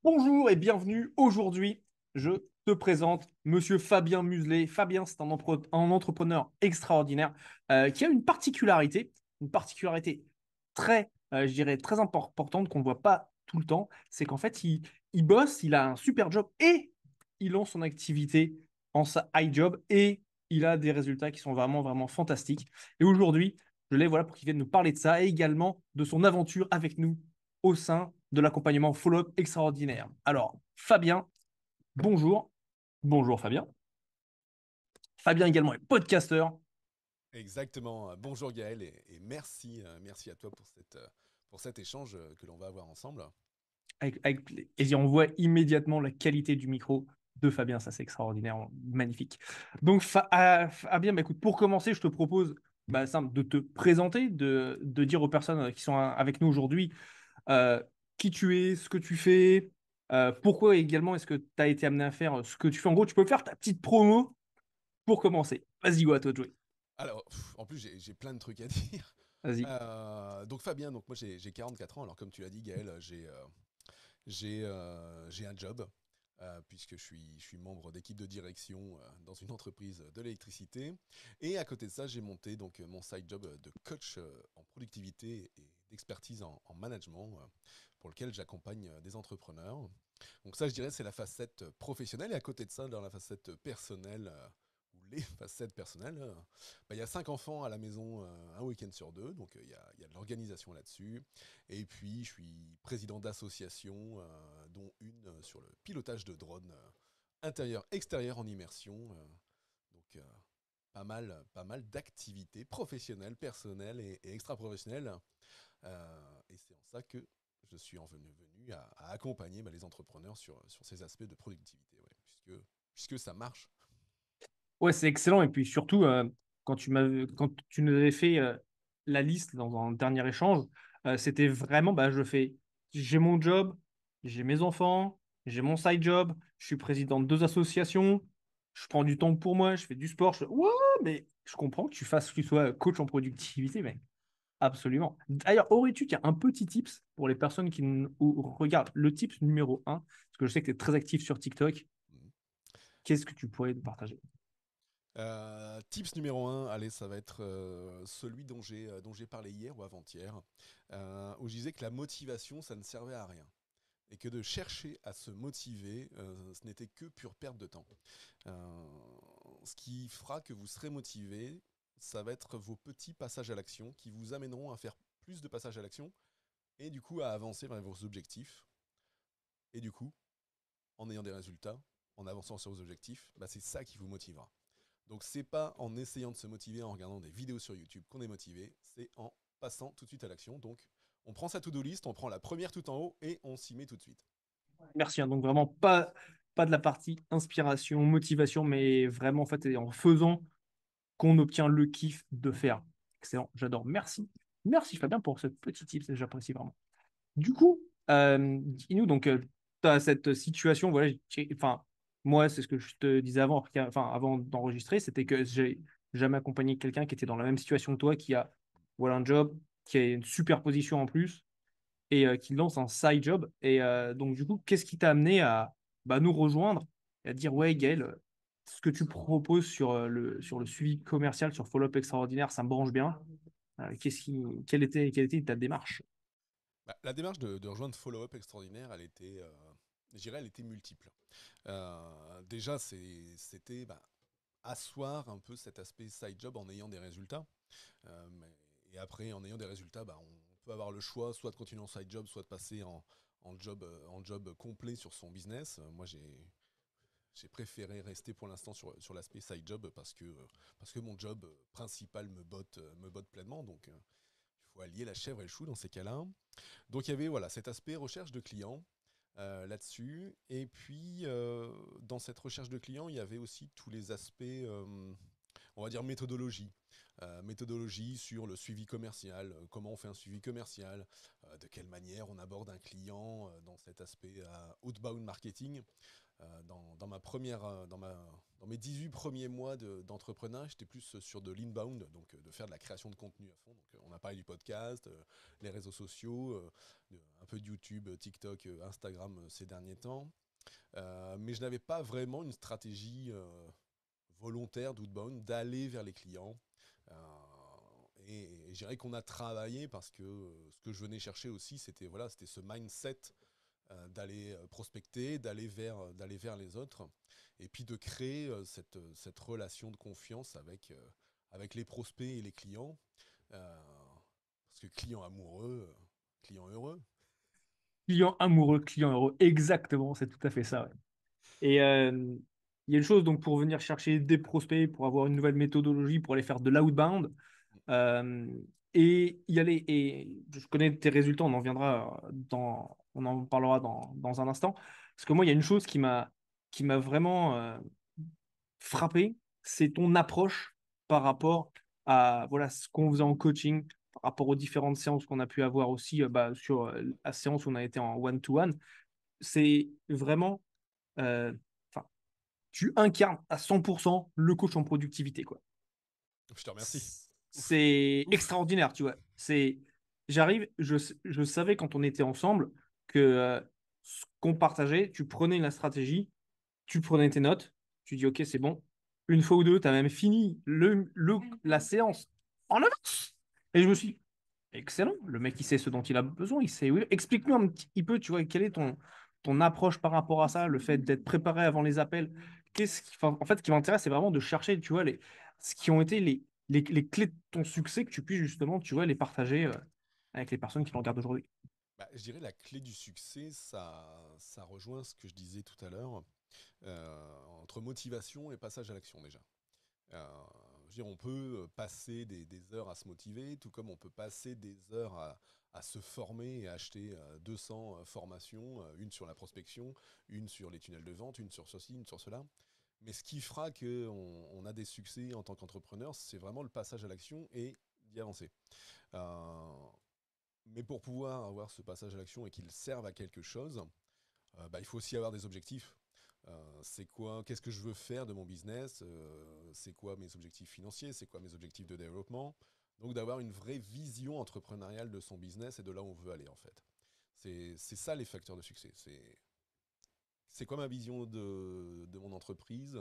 Bonjour et bienvenue. Aujourd'hui, je te présente Monsieur Fabien Muselet. Fabien, c'est un entrepreneur extraordinaire qui a une particularité très, je dirais, très importante qu'on ne voit pas tout le temps. C'est qu'en fait, il bosse, il a un super job et il lance son activité en side job et il a des résultats qui sont vraiment, vraiment fantastiques. Et aujourd'hui, je l'ai voilà pour qu'il vienne nous parler de ça et également de son aventure avec nous au sein de l'accompagnement follow-up extraordinaire. Alors, Fabien, bonjour. Bonjour Fabien. Fabien également est podcasteur. Exactement. Bonjour Gaël et merci, merci à toi pour cet échange que l'on va avoir ensemble. Et on voit immédiatement la qualité du micro de Fabien, ça c'est extraordinaire, magnifique. Donc Fabien, bah, écoute, pour commencer, je te propose simple, de te présenter, de dire aux personnes qui sont avec nous aujourd'hui euh, qui tu es, ce que tu fais, pourquoi également est-ce que tu as été amené à faire ce que tu fais. En gros, tu peux faire ta petite promo pour commencer. Vas-y, go à toi de jouer. Alors, en plus, j'ai plein de trucs à dire. Vas-y. Donc Fabien, donc moi j'ai 44 ans. Alors comme tu l'as dit Gaël, j'ai un job puisque je suis membre d'équipe de direction dans une entreprise de l'électricité. Et à côté de ça, j'ai monté donc mon side job de coach en productivité et d'expertise en management pour lequel j'accompagne des entrepreneurs. Donc ça, je dirais, c'est la facette professionnelle. Et à côté de ça, dans la facette personnelle, ou les facettes personnelles, il y a 5 enfants à la maison, un week-end sur deux. Donc il y a de l'organisation là-dessus. Et puis, je suis président d'associations, dont une sur le pilotage de drones intérieur-extérieur en immersion. Donc pas mal d'activités professionnelles, personnelles et extra-professionnelles. Et c'est en ça que je suis venu à accompagner les entrepreneurs sur ces aspects de productivité, ouais, puisque ça marche. Ouais, c'est excellent. Et puis surtout, quand tu nous avais fait la liste dans un dernier échange, c'était vraiment, j'ai mon job, j'ai mes enfants, j'ai mon side job, je suis président de deux associations, je prends du temps pour moi, je fais du sport. Ouais, mais je comprends que tu sois coach en productivité, mec. Absolument. D'ailleurs, aurais-tu tiens, un petit tips pour les personnes regardent le tips numéro un, parce que je sais que tu es très actif sur TikTok. Qu'est-ce que tu pourrais nous partager? Tips numéro un, allez, ça va être celui dont j'ai parlé hier ou avant-hier, où je disais que la motivation, ça ne servait à rien. Et que de chercher à se motiver, ce n'était que pure perte de temps. Euh, Ce qui fera que vous serez motivé, ça va être vos petits passages à l'action qui vous amèneront à faire plus de passages à l'action et du coup à avancer vers vos objectifs. Et du coup, en ayant des résultats, en avançant sur vos objectifs, c'est ça qui vous motivera. Donc c'est pas en essayant de se motiver en regardant des vidéos sur YouTube qu'on est motivé, c'est en passant tout de suite à l'action. Donc on prend sa to-do list, on prend la première tout en haut et on s'y met tout de suite. Merci, hein. Donc vraiment pas de la partie inspiration, motivation, mais vraiment en fait c'est en faisant qu'on obtient le kiff de faire. Excellent, j'adore. Merci. Merci Fabien pour ce petit tip, j'apprécie vraiment. Du coup, dis-nous, donc tu as cette situation, voilà, enfin, moi c'est ce que je te disais avant d'enregistrer, c'était que j'ai jamais accompagné quelqu'un qui était dans la même situation que toi, qui a voilà, un job, qui a une super position en plus et qui lance un side job. Et donc, du coup, qu'est-ce qui t'a amené à nous rejoindre et à dire, ouais, Gaël, ce que tu proposes sur le suivi commercial, sur Follow Up Extraordinaire, ça me branche bien. Quelle était ta démarche? La démarche de rejoindre Follow Up Extraordinaire, je dirais, elle était multiple. Déjà, c'était asseoir un peu cet aspect side job en ayant des résultats. Et après, en ayant des résultats, on peut avoir le choix soit de continuer en side job, soit de passer en job complet sur son business. Moi, j'ai préféré rester pour l'instant sur l'aspect side job parce que mon job principal me botte pleinement. Donc, il faut allier la chèvre et le chou dans ces cas-là. Donc, il y avait voilà, cet aspect recherche de clients là-dessus. Et puis, dans cette recherche de clients, il y avait aussi tous les aspects, on va dire, méthodologie. méthodologie sur le suivi commercial, comment on fait un suivi commercial, de quelle manière on aborde un client dans cet aspect outbound marketing. Dans ma première, dans mes 18 premiers mois d'entrepreneuriat, j'étais plus sur de l'inbound, donc de faire de la création de contenu à fond. Donc, on a parlé du podcast, les réseaux sociaux, un peu de YouTube, TikTok, Instagram ces derniers temps. Mais je n'avais pas vraiment une stratégie volontaire d'outbound, d'aller vers les clients. Euh, et je dirais qu'on a travaillé parce que ce que je venais chercher aussi, c'était ce mindset d'aller prospecter, d'aller vers les autres, et puis de créer cette relation de confiance avec les prospects et les clients. Euh, Parce que client amoureux, client heureux. Client amoureux, client heureux. Exactement, c'est tout à fait ça. Ouais. Et il y a une chose, donc, pour venir chercher des prospects, pour avoir une nouvelle méthodologie, pour aller faire de l'outbound, euh, et y aller. Et je connais tes résultats, on en parlera dans un instant. Parce que moi, il y a une chose qui m'a vraiment frappé, c'est ton approche par rapport à voilà, ce qu'on faisait en coaching, par rapport aux différentes séances qu'on a pu avoir aussi sur la séance où on a été en one-to-one. C'est vraiment, euh, enfin, tu incarnes à 100% le coach en productivité, quoi. Je te remercie. Ouf, C'est ouf. extraordinaire, tu vois. Je savais quand on était ensemble que ce qu'on partageait, tu prenais la stratégie, tu prenais tes notes, tu dis ok, c'est bon. Une fois ou deux, tu as même fini la séance en avance. Et je me suis dit, excellent, le mec il sait ce dont il a besoin, il sait. Oui. Explique-nous un petit peu, tu vois, quelle est ton approche par rapport à ça, le fait d'être préparé avant les appels. En fait, ce qui m'intéresse, c'est vraiment de chercher, tu vois, ce qui ont été les clés de ton succès que tu puisses justement, tu vois, les partager avec les personnes qui le regardent aujourd'hui. Bah, je dirais la clé du succès, ça rejoint ce que je disais tout à l'heure, entre motivation et passage à l'action déjà. Euh, je veux dire, on peut passer des heures à se motiver, tout comme on peut passer des heures à se former et acheter 200 formations, une sur la prospection, une sur les tunnels de vente, une sur ceci, une sur cela. Mais ce qui fera qu'on a des succès en tant qu'entrepreneur, c'est vraiment le passage à l'action et d'y avancer. Euh, mais pour pouvoir avoir ce passage à l'action et qu'il serve à quelque chose, bah, il faut aussi avoir des objectifs. C'est quoi, qu'est-ce que je veux faire de mon business, c'est quoi mes objectifs financiers, c'est quoi mes objectifs de développement. Donc d'avoir une vraie vision entrepreneuriale de son business et de là où on veut aller en fait. C'est ça les facteurs de succès. C'est quoi ma vision de mon entreprise,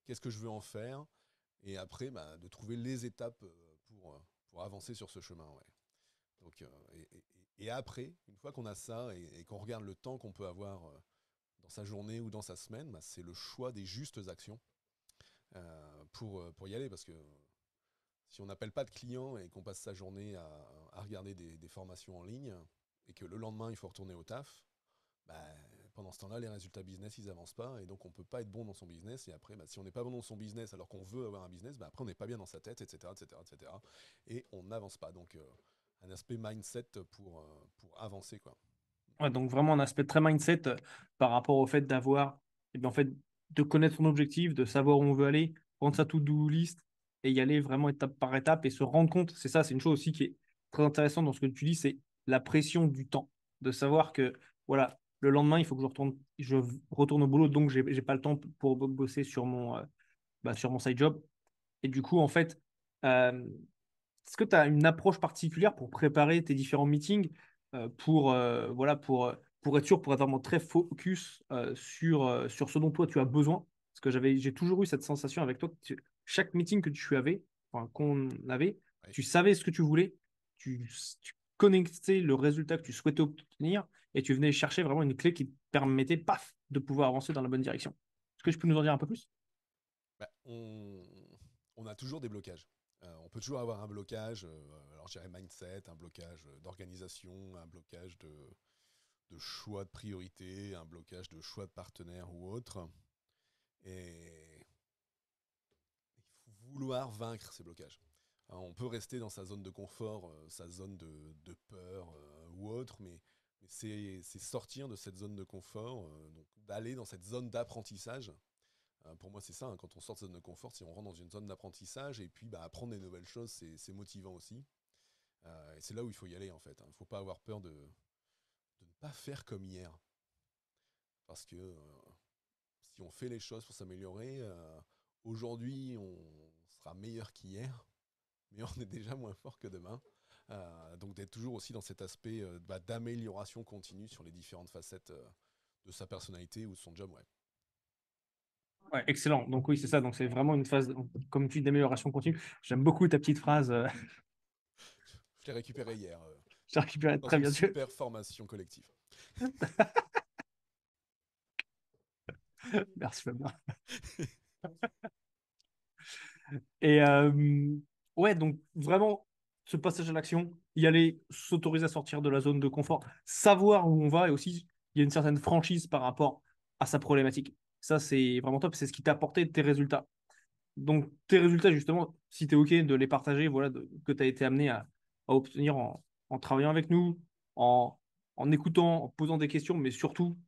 qu'est-ce que je veux en faire, et après bah, de trouver les étapes pour avancer sur ce chemin. Ouais. Donc, et après, une fois qu'on a ça et qu'on regarde le temps qu'on peut avoir dans sa journée ou dans sa semaine, bah, c'est le choix des justes actions pour y aller. Parce que si on n'appelle pas de clients et qu'on passe sa journée à regarder des formations en ligne et que le lendemain il faut retourner au taf, bah, pendant ce temps-là, les résultats business, ils avancent pas et donc on peut pas être bon dans son business. Et après, bah, si on n'est pas bon dans son business alors qu'on veut avoir un business, bah, après on n'est pas bien dans sa tête, etc., etc., etc. Et on n'avance pas. Donc un aspect mindset pour avancer, quoi. Ouais, donc vraiment un aspect très mindset par rapport au fait d'avoir, eh bien, en fait, de connaître son objectif, de savoir où on veut aller, prendre sa to-do list et y aller vraiment étape par étape et se rendre compte. C'est ça, c'est une chose aussi qui est très intéressante dans ce que tu dis, c'est la pression du temps. De savoir que, voilà, le lendemain, il faut que je retourne au boulot, donc j'ai pas le temps pour bosser sur mon side job. Et du coup, en fait, euh, est-ce que tu as une approche particulière pour préparer tes différents meetings voilà, pour être sûr, pour être vraiment très focus sur ce dont toi tu as besoin? Parce que j'ai toujours eu cette sensation avec toi que chaque meeting que tu avais, enfin, qu'on avait, Ouais. tu savais ce que tu voulais, tu connectais le résultat que tu souhaitais obtenir et tu venais chercher vraiment une clé qui te permettait, paf, de pouvoir avancer dans la bonne direction. Est-ce que je peux nous en dire un peu plus? Bah, on a toujours des blocages. On peut toujours avoir un blocage, alors je dirais mindset, un blocage d'organisation, un blocage de choix de priorité, un blocage de choix de partenaire ou autre. Et il faut vouloir vaincre ces blocages. Alors, on peut rester dans sa zone de confort, sa zone de peur ou autre, mais c'est sortir de cette zone de confort, donc d'aller dans cette zone d'apprentissage Pour moi, c'est ça, hein, quand on sort de sa zone de confort, si on rentre dans une zone d'apprentissage, et puis bah, apprendre des nouvelles choses, c'est motivant aussi. Et c'est là où il faut y aller, en fait. Il ne faut pas avoir peur de ne pas faire comme hier. Parce que si on fait les choses pour s'améliorer, aujourd'hui, on sera meilleur qu'hier, mais on est déjà moins fort que demain. Donc d'être toujours aussi dans cet aspect d'amélioration continue sur les différentes facettes de sa personnalité ou de son job, ouais. Ouais, excellent. Donc oui, c'est ça. Donc c'est vraiment une phase, comme tu dis, d'amélioration continue. J'aime beaucoup ta petite phrase. Je l'ai récupéré hier J'ai récupéré dans très une bien. super formation collective. Merci Fabien. Et ouais, donc vraiment, ce passage à l'action, y aller, s'autoriser à sortir de la zone de confort, savoir où on va et aussi, il y a une certaine franchise par rapport à sa problématique. Ça, c'est vraiment top. C'est ce qui t'a apporté tes résultats. Donc, tes résultats, justement, si tu es OK de les partager, voilà, que tu as été amené à obtenir en travaillant avec nous, en, en écoutant, en posant des questions, mais surtout,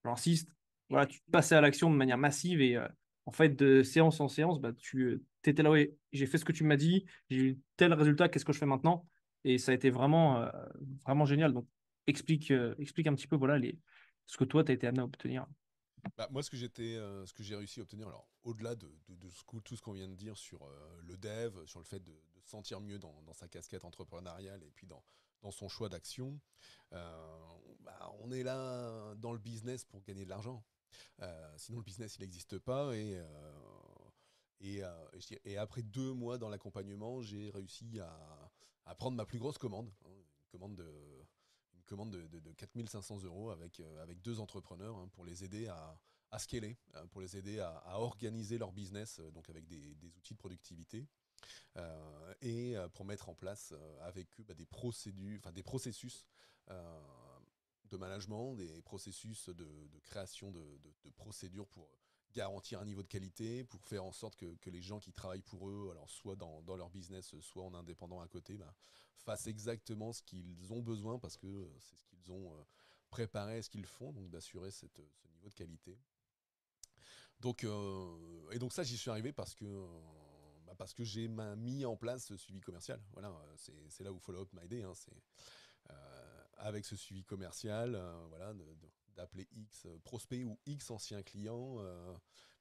j'insiste, voilà, tu passais à l'action de manière massive et en fait, de séance en séance, bah, tu étais là, ouais, j'ai fait ce que tu m'as dit, j'ai eu tel résultat, qu'est-ce que je fais maintenant? Et ça a été vraiment génial. Donc, explique un petit peu voilà, ce que toi, tu as été amené à obtenir. Bah, moi, ce que j'ai réussi à obtenir, alors au-delà de tout ce qu'on vient de dire sur le dev, sur le fait de se sentir mieux dans sa casquette entrepreneuriale et puis dans son choix d'action, on est là dans le business pour gagner de l'argent. Sinon, le business, il n'existe pas. Et après 2 mois dans l'accompagnement, j'ai réussi à prendre ma plus grosse commande, hein, une commande de 4 500 € avec 2 entrepreneurs, hein, pour les aider à scaler, pour les aider à organiser leur business, donc avec des outils de productivité, et pour mettre en place avec eux des procédures, enfin des processus euh, de management, des processus de création de procédures pour garantir un niveau de qualité, pour faire en sorte que les gens qui travaillent pour eux, alors soit dans leur business, soit en indépendant à côté, fassent exactement ce qu'ils ont besoin parce que c'est ce qu'ils ont préparé, ce qu'ils font, donc d'assurer ce niveau de qualité. Donc ça, j'y suis arrivé parce que j'ai mis en place ce suivi commercial. Voilà, c'est là où Follow Up m'a aidé, hein. C'est avec ce suivi commercial, voilà, d'appeler X prospects ou X anciens clients,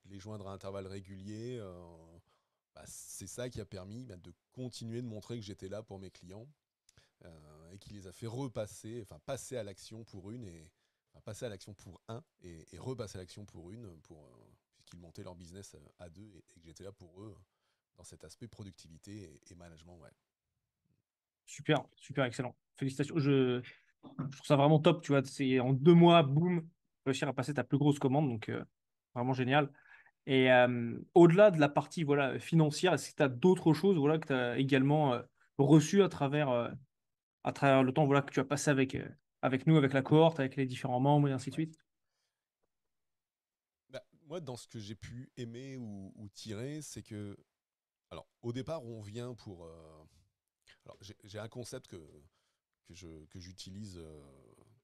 les joindre à intervalles réguliers. C'est ça qui a permis de continuer de montrer que j'étais là pour mes clients, et qui les a fait passer à l'action pour passer à l'action pour un et repasser à l'action pour une, puisqu'ils montaient leur business à deux et que j'étais là pour eux dans cet aspect productivité et management, ouais. Super, super, excellent. Félicitations. Je trouve ça vraiment top, tu vois. C'est en 2 mois, boum, réussir à passer ta plus grosse commande. Donc, vraiment génial. Et au-delà de la partie voilà, financière, est-ce que tu as d'autres choses voilà, que tu as également reçues à travers le temps voilà, que tu as passé avec nous, avec la cohorte, avec les différents membres et ainsi de Ouais. suite? Moi, dans ce que j'ai pu aimer ou tirer, c'est que, alors, au départ, on vient pour. Alors, j'ai un concept que j'utilise,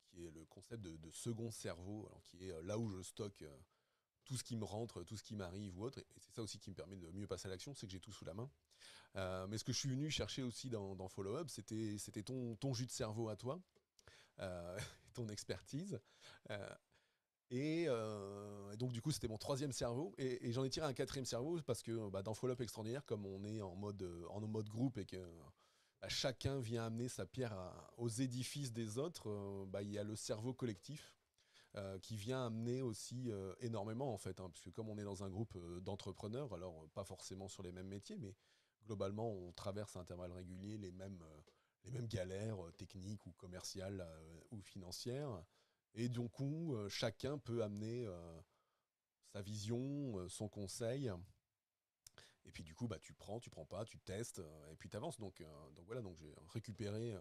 qui est le concept de second cerveau, alors, qui est là où je stocke tout ce qui me rentre, tout ce qui m'arrive ou autre. Et c'est ça aussi qui me permet de mieux passer à l'action, c'est que j'ai tout sous la main. Mais ce que je suis venu chercher aussi dans Follow Up, c'était ton jus de cerveau à toi, ton expertise. Euh, et donc du coup c'était mon troisième cerveau et j'en ai tiré un quatrième cerveau parce que dans Follow Up Extraordinaire, comme on est en mode groupe et que chacun vient amener sa pierre aux édifices des autres, il y a le cerveau collectif qui vient amener aussi énormément en fait, hein, parce que comme on est dans un groupe d'entrepreneurs, alors pas forcément sur les mêmes métiers, mais globalement on traverse à intervalles réguliers les mêmes galères techniques ou commerciales ou financières. Et du coup, chacun peut amener sa vision, son conseil. Et puis du coup, tu prends pas, tu testes, et puis tu avances. Donc voilà, donc j'ai récupéré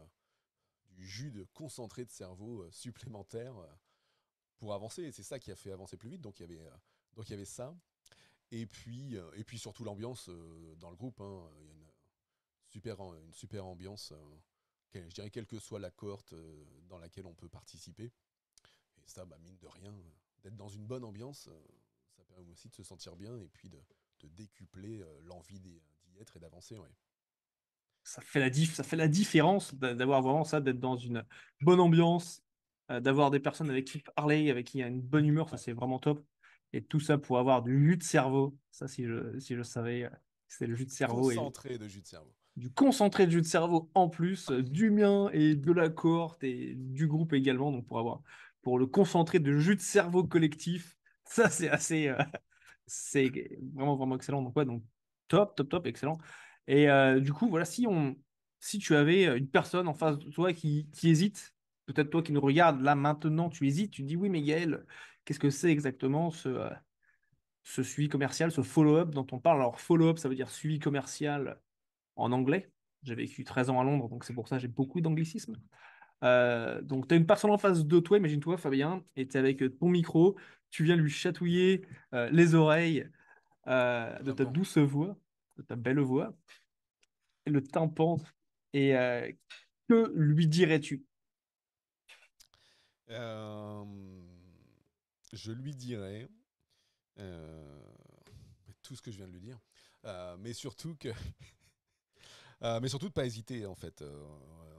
du jus de concentré de cerveau supplémentaire pour avancer. Et c'est ça qui a fait avancer plus vite. Donc il y avait ça. Et puis surtout l'ambiance dans le groupe, hein. Il y a une super ambiance, je dirais, quelle que soit la cohorte dans laquelle on peut participer. Et ça, mine de rien, d'être dans une bonne ambiance, permet aussi de se sentir bien et puis de décupler l'envie d'y être et d'avancer. Ouais. Ça fait la différence d'avoir vraiment ça, d'être dans une bonne ambiance, d'avoir des personnes avec qui parler, avec qui il y a une bonne humeur, ça c'est vraiment top. Et tout ça pour avoir du jus de cerveau. Ça, si je savais, c'est le jus de cerveau et Concentré de jus de cerveau. du concentré de jus de cerveau en plus, du mien et de la cohorte et du groupe également. Donc pour le concentré de jus de cerveau collectif, ça c'est assez, c'est vraiment vraiment excellent. Donc ouais, donc top, top, top, excellent. Et du coup, voilà, si tu avais une personne en face de toi qui hésite, peut-être toi qui nous regardes là maintenant, tu hésites, tu dis oui, mais Gaël, qu'est-ce que c'est exactement ce suivi commercial, ce follow-up dont on parle? Alors follow-up, ça veut dire suivi commercial en anglais. J'ai vécu 13 ans à Londres, donc c'est pour ça que j'ai beaucoup d'anglicisme. Donc, tu as une personne en face de toi, imagine-toi, Fabien, et tu es avec ton micro, tu viens lui chatouiller les oreilles Le de ta tympan. douce voix, de ta belle voix, et le tympan. Et que lui dirais-tu? Euh, je lui dirais euh, tout ce que je viens de lui dire, mais surtout que, mais surtout de pas hésiter en fait.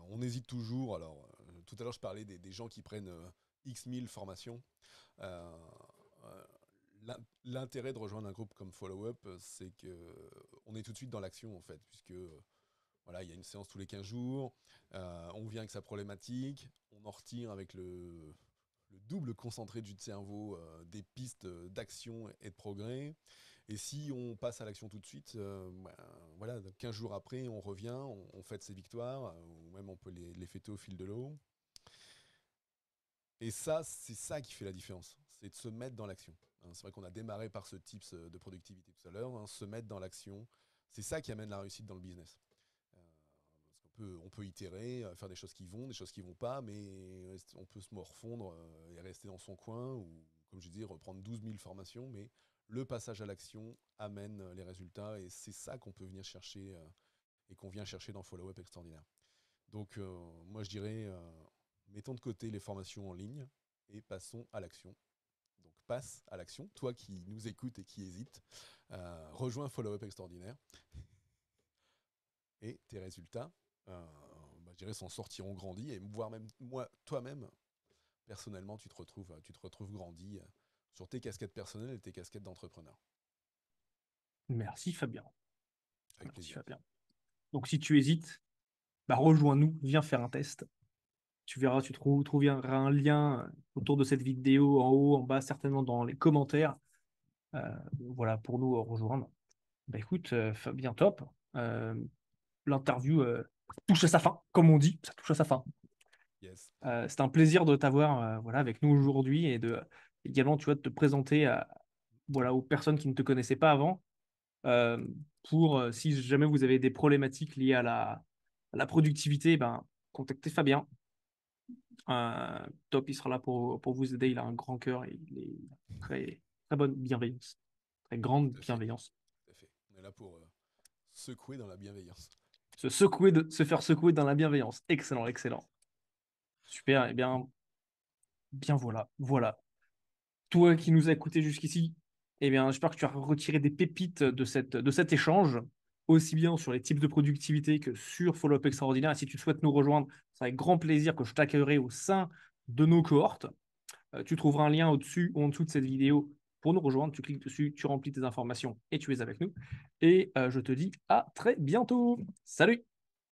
On hésite toujours. Alors, tout à l'heure je parlais des gens qui prennent X mille formations. Euh, euh, L'intérêt de rejoindre un groupe comme Follow Up, c'est que on est tout de suite dans l'action en fait, puisque voilà, il y a une séance tous les 15 jours, on vient avec sa problématique, on en retire avec le double concentré de jus de cerveau, des pistes d'action et de progrès. Et si on passe à l'action tout de suite, ben, voilà, 15 jours après, on revient, on fête ses victoires, ou même on peut les fêter au fil de l'eau. Et ça, c'est ça qui fait la différence, c'est de se mettre dans l'action. Hein, c'est vrai qu'on a démarré par ce tips de productivité tout à l'heure, hein, se mettre dans l'action, c'est ça qui amène la réussite dans le business. Parce on peut itérer, faire des choses qui vont, des choses qui vont pas, mais on peut se morfondre et rester dans son coin, ou comme je disais, reprendre 12 000 formations, mais le passage à l'action amène les résultats, et c'est ça qu'on peut venir chercher et qu'on vient chercher dans Follow Up Extraordinaire. Donc moi je dirais, mettons de côté les formations en ligne et passons à l'action. Donc passe à l'action, toi qui nous écoutes et qui hésites, rejoins Follow Up Extraordinaire et tes résultats, bah, je dirais, s'en sortiront grandis, et voire même moi, toi-même, personnellement, tu te retrouves grandi sur tes casquettes personnelles et tes casquettes d'entrepreneur. Merci, Fabien. Avec Merci, plaisir. Fabien. Donc, si tu hésites, bah, rejoins-nous, viens faire un test. Tu verras, trouveras un lien autour de cette vidéo, en haut, en bas, certainement dans les commentaires. Voilà, pour nous rejoindre. Bah écoute, Fabien, top. Euh, L'interview touche à sa fin, comme on dit, ça touche à sa fin. Yes. C'est un plaisir de t'avoir voilà, avec nous aujourd'hui et de également tu vois, de te présenter voilà, aux personnes qui ne te connaissaient pas avant. Euh, pour si jamais vous avez des problématiques liées à la productivité, ben, contactez Fabien. Top, il sera là pour vous aider. Il a un grand cœur et il est très, très bonne bienveillance, très grande Tout à fait. bienveillance. Tout à fait. On est là pour secouer dans la bienveillance. Se faire secouer dans la bienveillance. Excellent, excellent. Super. Eh bien, bien voilà, voilà. Toi qui nous as écoutés jusqu'ici, eh bien, j'espère que tu as retiré des pépites de cet échange, aussi bien sur les types de productivité que sur Follow Up Extraordinaire. Et si tu souhaites nous rejoindre, c'est avec grand plaisir que je t'accueillerai au sein de nos cohortes. Tu trouveras un lien au-dessus ou en dessous de cette vidéo pour nous rejoindre. Tu cliques dessus, tu remplis tes informations et tu es avec nous. Et je te dis à très bientôt. Salut!